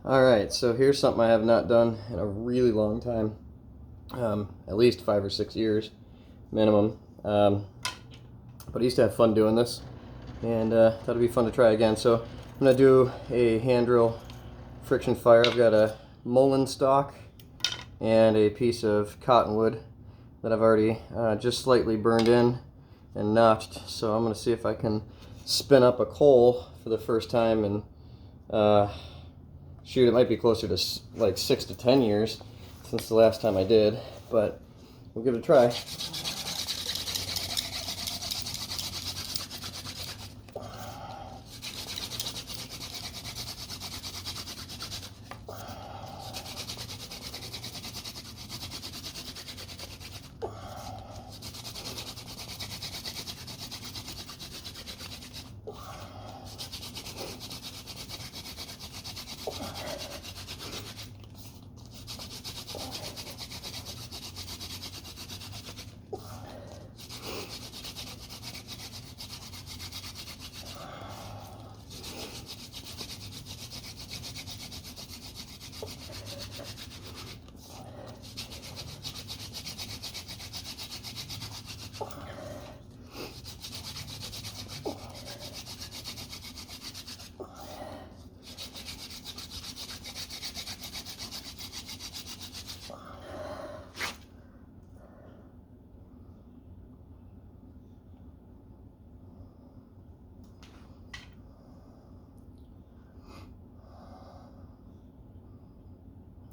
Alright, so here's something I have not done in a really long time. At least 5 or 6 years minimum. But I used to have fun doing this, and thought it'd be fun to try again. So I'm going to do a hand drill friction fire. I've got a mullien stalk and a piece of cottonwood that I've already just slightly burned in and notched. So I'm going to see if I can spin up a coal for the first time, and shoot, it might be closer to like 6 to 10 years since the last time I did, but we'll give it a try.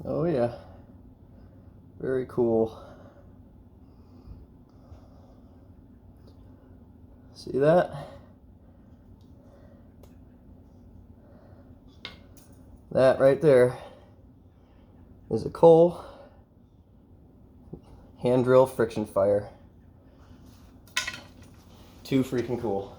Oh yeah, very cool. See that? That right there is a coal hand drill friction fire. Too freaking cool.